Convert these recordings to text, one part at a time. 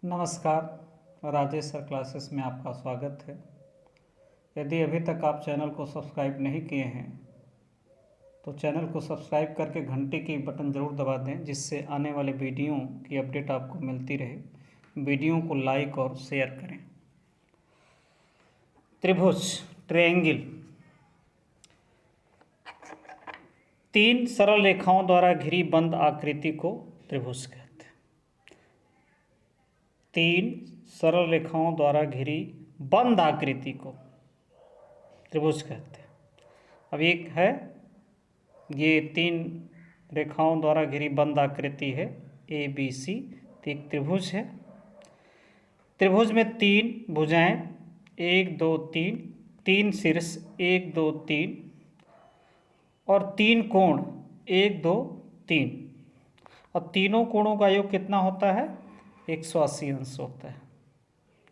नमस्कार, Rajesh sir classes में आपका स्वागत है। यदि अभी तक आप चैनल को सब्सक्राइब नहीं किए हैं तो चैनल को सब्सक्राइब करके घंटे की बटन ज़रूर दबा दें, जिससे आने वाले वीडियो की अपडेट आपको मिलती रहे। वीडियो को लाइक और शेयर करें। त्रिभुज, ट्रायंगल, तीन सरल रेखाओं द्वारा घिरी बंद आकृति को त्रिभुज कहते हैं। तीन सरल रेखाओं द्वारा घिरी बंद आकृति को त्रिभुज कहते हैं। अब एक है, ये तीन रेखाओं द्वारा घिरी बंद आकृति है ए बी सी, तो एक त्रिभुज है। त्रिभुज में तीन भुजाएं, 1 2 3, तीन शीर्ष 1 2 3 और तीन कोण 1 2 3, और तीनों कोणों का योग कितना होता है? 180 अंश होता है।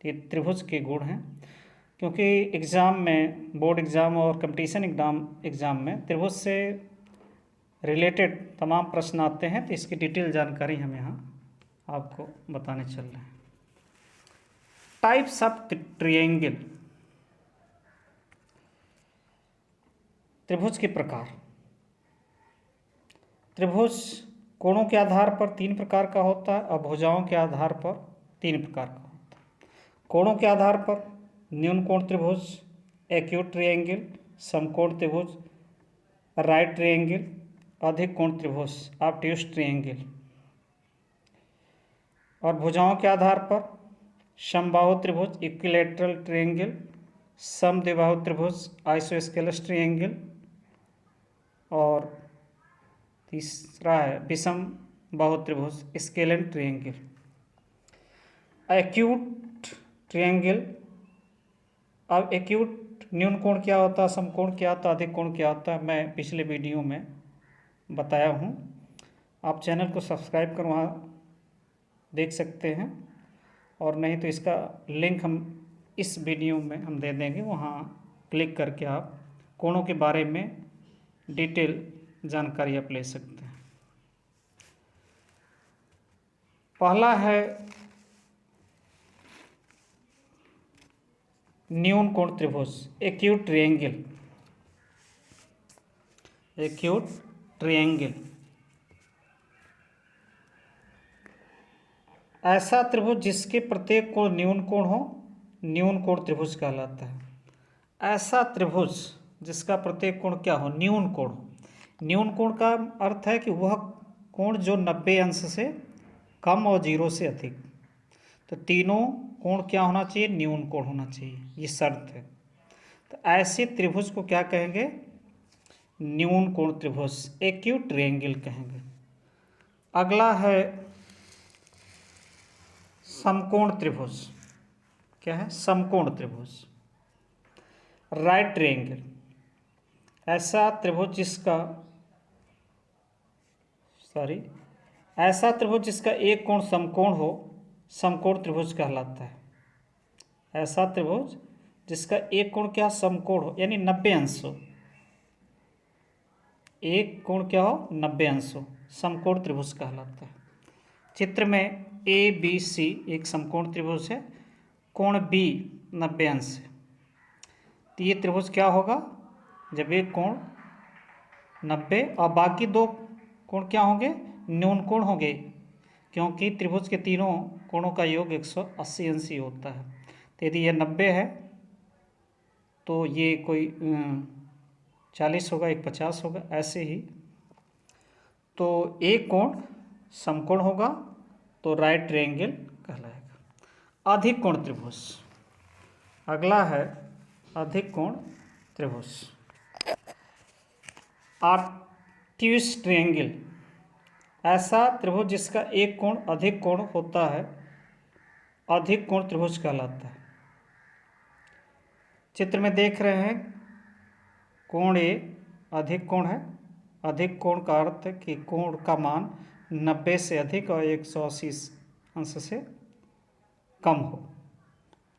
ये त्रिभुज के गुण हैं, क्योंकि एग्ज़ाम में, बोर्ड एग्ज़ाम और कंपटीशन एग्ज़ाम में त्रिभुज से रिलेटेड तमाम प्रश्न आते हैं, तो इसकी डिटेल जानकारी हम यहाँ आपको बताने चल रहे हैं। टाइप्स ऑफ ट्रायंगल, त्रिभुज के प्रकार। त्रिभुज कोणों के आधार पर तीन प्रकार का होता है और भुजाओं के आधार पर तीन प्रकार का होता है। कोणों के आधार पर न्यून कोण त्रिभुज, एक्यूट ट्रायंगल, समकोण त्रिभुज, राइट ट्रायंगल, अधिक कोण त्रिभुज, ऑब्ट्यूज ट्रायंगल। और भुजाओं के आधार पर समबाहु त्रिभुज, इक्विलैटरल ट्रायंगल, समद्विबाहु त्रिभुज, आइसोस्केलस ट्रायंगल, और तीसरा है विषम बाहु त्रिभुज, स्केलेन ट्रायंगल। एक्यूट ट्रायंगल, अब एक्यूट न्यून कोण क्या होता है, समकोण क्या होता है, अधिक कोण क्या होता है, मैं पिछले वीडियो में बताया हूँ। आप चैनल को सब्सक्राइब कर वहाँ देख सकते हैं, और नहीं तो इसका लिंक हम इस वीडियो में हम दे देंगे, वहाँ क्लिक करके आप कोणों के बारे में डिटेल जानकारी आप ले सकते हैं। पहला है न्यून कोण त्रिभुज, एक्यूट ट्रायंगल। एक्यूट ट्रायंगल ऐसा त्रिभुज जिसके प्रत्येक कोण न्यून कोण हो, न्यून कोण त्रिभुज कहलाता है। ऐसा त्रिभुज जिसका प्रत्येक कोण क्या हो? न्यून कोण। न्यून कोण का अर्थ है कि वह कोण जो 90 अंश से कम और 0 से अधिक। तो तीनों कोण क्या होना चाहिए? न्यून कोण होना चाहिए, ये शर्त है। तो ऐसे त्रिभुज को क्या कहेंगे? न्यून कोण त्रिभुज, एक्यूट ट्रायंगल कहेंगे। अगला है समकोण त्रिभुज। क्या है? समकोण त्रिभुज, राइट ट्रायंगल। ऐसा त्रिभुज जिसका एक कोण समकोण हो, समकोण त्रिभुज कहलाता है। ऐसा त्रिभुज जिसका एक कोण क्या? समकोण हो, यानी 90 अंश हो। एक कोण क्या हो? 90 अंश हो, समकोण त्रिभुज कहलाता है। चित्र में ए बी सी एक समकोण त्रिभुज है, कोण बी 90 अंश है। तो ये त्रिभुज क्या होगा? जब एक कोण 90 और बाकी दो कोण क्या होंगे? न्यून कोण होंगे, क्योंकि त्रिभुज के तीनों कोणों का योग 180 अंश ही होता है। तो यदि यह 90 है तो ये कोई 40 होगा, एक 50 होगा, ऐसे ही। तो एक कोण समकोण होगा तो राइट ट्रायंगल कहलाएगा। अधिक कोण त्रिभुज, अगला है अधिक कोण त्रिभुज, ऑब्ट्यूज ट्रायंगल। ऐसा त्रिभुज जिसका एक कोण अधिक कोण होता है, अधिक कोण त्रिभुज कहलाता है। चित्र में देख रहे हैं, कोण ए अधिक कोण है। अधिक कोण का अर्थ है कि कोण का मान 90 से अधिक और 180 अंश से कम हो।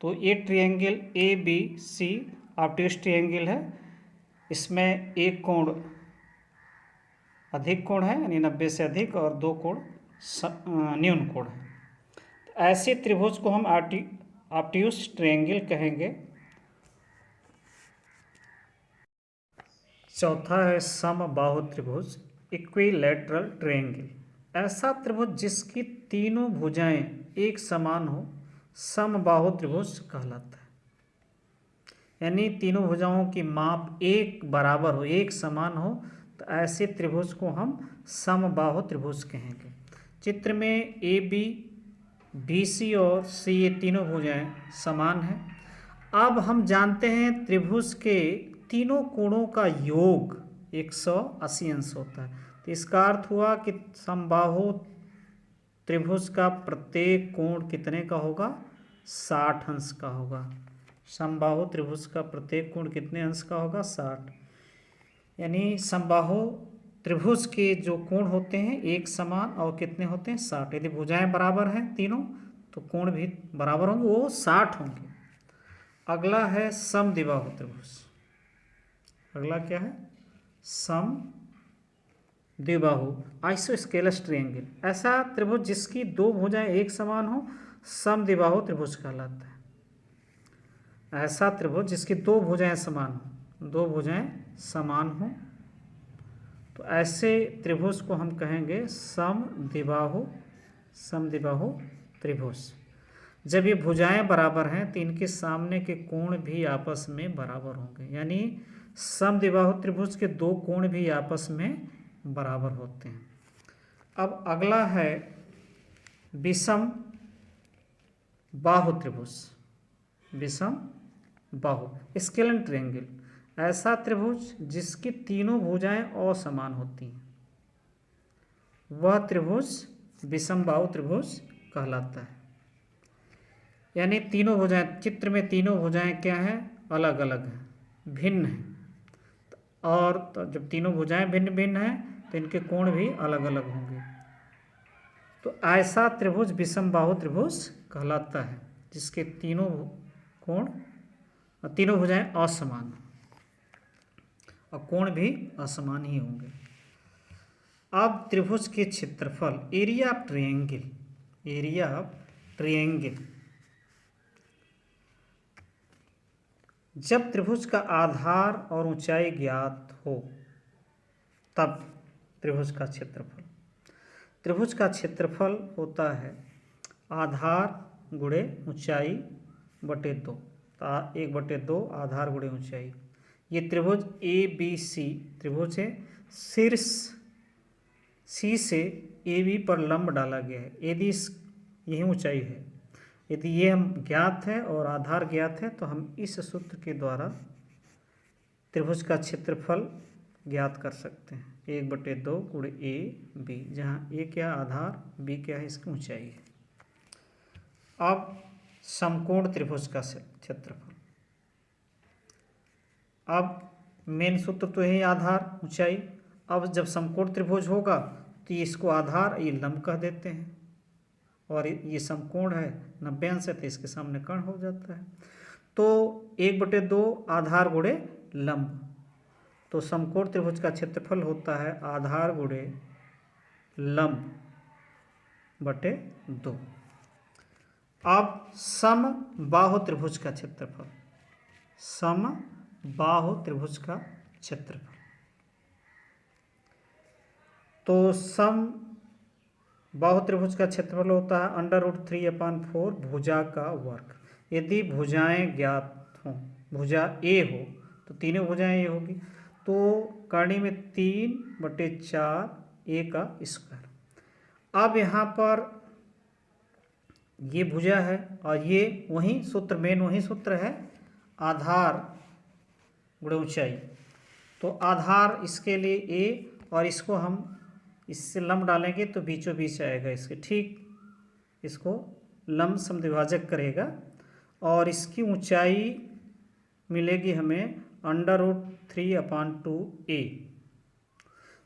तो ये triangle A B C obtuse triangle है। इसमें एक कोण अधिक कोण है, यानी 90 से अधिक, और दो कोण न्यून कोण है। ऐसे त्रिभुज को हम ऑब्ट्यूस ट्रायंगल कहेंगे। चौथा है समबाहु त्रिभुज, इक्विलैटरल ट्रायंगल। ऐसा त्रिभुज जिसकी तीनों भुजाएं एक समान हो समबाहु त्रिभुज कहलाता है। यानी तीनों भुजाओं की माप एक बराबर हो, एक समान हो, तो ऐसे त्रिभुज को हम समबाहु त्रिभुज कहेंगे। चित्र में ए बी, बी सी और सी ये तीनों भुजाएं समान हैं। अब हम जानते हैं त्रिभुज के तीनों कोणों का योग 180 अंश होता है। तो इसका अर्थ हुआ कि समबाहु त्रिभुज का प्रत्येक कोण कितने का होगा? 60 अंश का होगा। समबाहु त्रिभुज का प्रत्येक कोण कितने अंश का होगा? 60। यानी समबाहु त्रिभुज के जो कोण होते हैं एक समान और कितने होते हैं? 60। यदि भुजाएं बराबर हैं तीनों तो कोण भी बराबर होंगे, वो 60 होंगे। अगला है समद्विबाहु त्रिभुज। अगला क्या है? समद्विबाहु आइसोस्केलस ट्रायंगल। ऐसा त्रिभुज जिसकी दो भुजाएं एक समान हो समद्विबाहु त्रिभुज कहलाता है। ऐसा त्रिभुज जिसकी दो भुजाएं समान हो, दो भुजाएं समान हो, तो ऐसे त्रिभुज को हम कहेंगे समद्विबाहु त्रिभुज। जब ये भुजाएं बराबर हैं तो इनके सामने के कोण भी आपस में बराबर होंगे। यानी समद्विबाहु त्रिभुज के दो कोण भी आपस में बराबर होते हैं। अब अगला है विषम बाहु त्रिभुज। विषम बाहु स्केलन ट्रायंगल। ऐसा त्रिभुज जिसकी तीनों भुजाएं असमान होती हैं, वह त्रिभुज विषम बाहु त्रिभुज कहलाता है। यानी तीनों भुजाएं, चित्र में तीनों भुजाएं क्या हैं? अलग अलग हैं, भिन्न हैं। और तो जब तीनों भुजाएं भिन्न भिन्न हैं तो इनके कोण भी अलग अलग होंगे। तो ऐसा त्रिभुज विषम बाहु त्रिभुज कहलाता है जिसके तीनों कोण, तीनों भुजाएं असमान और कोण भी असमान ही होंगे। अब त्रिभुज के क्षेत्रफल, area of triangle. Area of triangle. जब त्रिभुज का आधार और ऊंचाई ज्ञात हो तब त्रिभुज का क्षेत्रफल। त्रिभुज का क्षेत्रफल होता है आधार गुणे ऊंचाई बटे 2। 1/2 आधार गुणे ऊंचाई। ये त्रिभुज ए बी सी त्रिभुज है। शीर्ष सी से ए बी पर लंब डाला गया है। यदि यही ऊंचाई है, यदि ये हम ज्ञात है और आधार ज्ञात है तो हम इस सूत्र के द्वारा त्रिभुज का क्षेत्रफल ज्ञात कर सकते हैं। 1/2 गुणे ए बी, जहाँ ए क्या आधार, बी क्या है इसकी ऊंचाई है। अब समकोण त्रिभुज का क्षेत्रफल। अब मेन सूत्र तो है आधार ऊंचाई। अब जब समकोण त्रिभुज होगा तो इसको आधार, ये लंब कह देते हैं, और ये समकोण है 90 अंश है तो इसके सामने कर्ण हो जाता है। तो 1/2 आधार गुणे लंब। तो समकोण त्रिभुज का क्षेत्रफल होता है आधार गुणे लंब बटे 2। अब समबाहु त्रिभुज का क्षेत्रफल। समबाहु त्रिभुज का क्षेत्रफल। तो समबाहु त्रिभुज का क्षेत्रफल होता है √3/4 भुजा का वर्ग। यदि भुजाएं ज्ञात हों, भुजा ए हो तो तीनों भुजाएं ए होगी, तो कर्ण में 3/4 ए का स्क्वायर। अब यहाँ पर ये भुजा है और ये वही सूत्र, मेन वही सूत्र है आधार गुणे ऊंचाई। तो आधार इसके लिए ए, और इसको हम इससे लंब डालेंगे तो बीचों बीच आएगा इसके, ठीक इसको लंब समद्विभाजक करेगा, और इसकी ऊंचाई मिलेगी हमें √3/2a।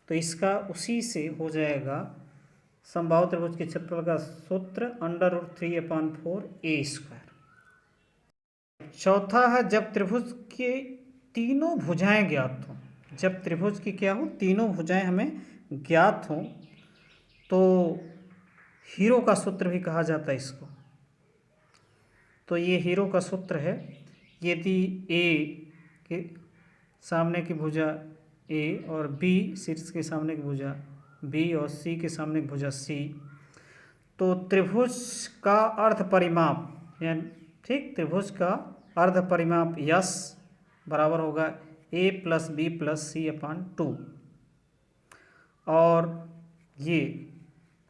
तो इसका उसी से हो जाएगा समबाहु त्रिभुज के क्षेत्रफल का सूत्र √3/4a²। चौथा है जब त्रिभुज के तीनों भुजाएं ज्ञात हों। जब त्रिभुज की क्या हो, तीनों भुजाएं हमें ज्ञात हों, तो हीरो का सूत्र भी कहा जाता है इसको। तो ये हीरो का सूत्र है, यदि ए के सामने की भुजा ए और बी शीर्ष के सामने की भुजा बी और सी के सामने की भुजा सी, तो त्रिभुज का अर्ध परिमाप यानी ठीक त्रिभुज का अर्ध परिमाप यस बराबर होगा ए प्लस बी प्लस सी अपान 2। और ये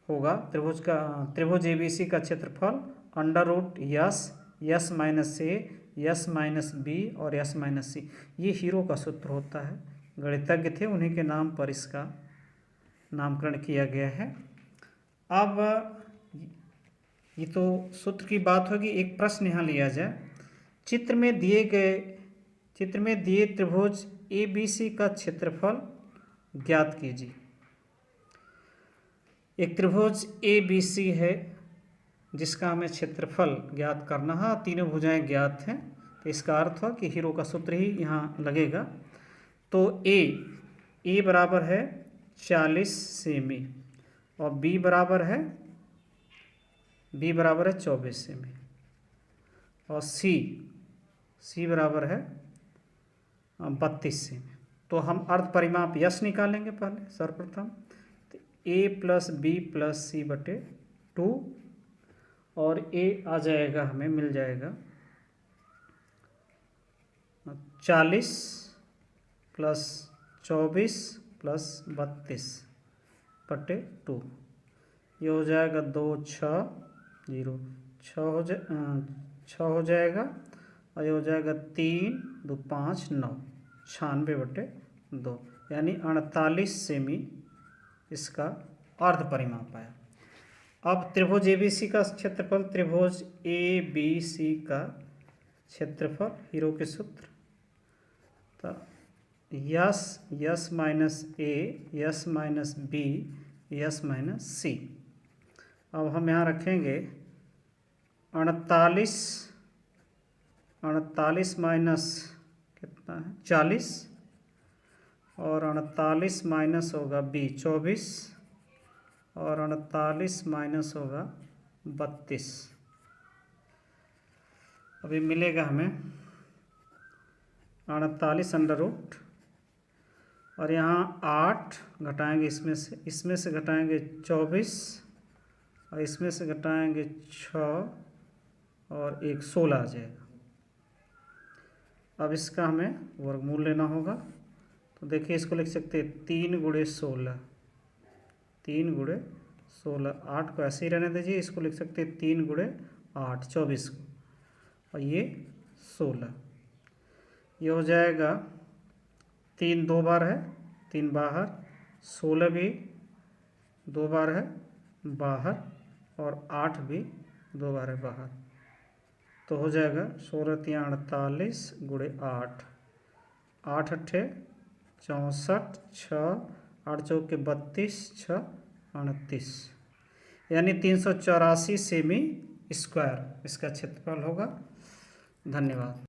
होगा त्रिभुज एबीसी का क्षेत्रफल under root yes minus A S minus B और यस माइनस सी। ये हीरो का सूत्र होता है, गणितज्ञ थे, उन्हीं के नाम पर इसका नामकरण किया गया है। अब ये तो सूत्र की बात होगी। एक प्रश्न यहाँ लिया जाए, चित्र में दिए त्रिभुज एबीसी का क्षेत्रफल ज्ञात कीजिए। एक त्रिभुज एबीसी है जिसका हमें क्षेत्रफल ज्ञात करना है, तीनों भुजाएं ज्ञात हैं, तो इसका अर्थ है कि हीरो का सूत्र ही यहाँ लगेगा। तो ए बराबर है 40 सेमी और बी बराबर है 24 सेमी और सी बराबर है 32 सेमी। तो हम अर्ध परिमाप यस निकालेंगे पहले सर्वप्रथम। तो ए प्लस बी प्लस सी बटे 2 और ए आ जाएगा, हमें मिल जाएगा 40 प्लस 24 प्लस 32 बटे 2। ये हो जाएगा 2 6 0 6 हो जाएगा और ये हो जाएगा 3 2 5 9 96 बटे 2 यानी 48 सेमी इसका अर्ध परिमाप आया। अब त्रिभुज एबीसी का क्षेत्रफल, त्रिभुज एबीसी का क्षेत्रफल हीरो के सूत्र, तो S minus A S minus B S minus C. अब हम यहाँ रखेंगे 48 माइनस कितना है 40 और 48 माइनस होगा बी 24 और 48 माइनस होगा 32। अभी मिलेगा हमें 48 अंडर रूट और यहाँ 8 घटाएंगे इसमें से घटाएंगे 24 और इसमें से घटाएंगे 6 और 1 16 आ जाएगा। अब इसका हमें वर्गमूल लेना होगा, तो देखिए इसको लिख सकते हैं 3 गुणे 16 8 को ऐसे ही रहने दीजिए, इसको लिख सकते हैं 3 गुणे 8 24 को और ये 16। ये हो जाएगा 3 2 बार है 3 बाहर, 16 भी 2 बार है बाहर और 8 भी 2 बार है बाहर, तो हो जाएगा 16 3 48 गुणे 8 8 अट्ठे 64 6 8 चौके 32 6 38 यानी 384 सेमी स्क्वायर इसका क्षेत्रफल होगा। धन्यवाद।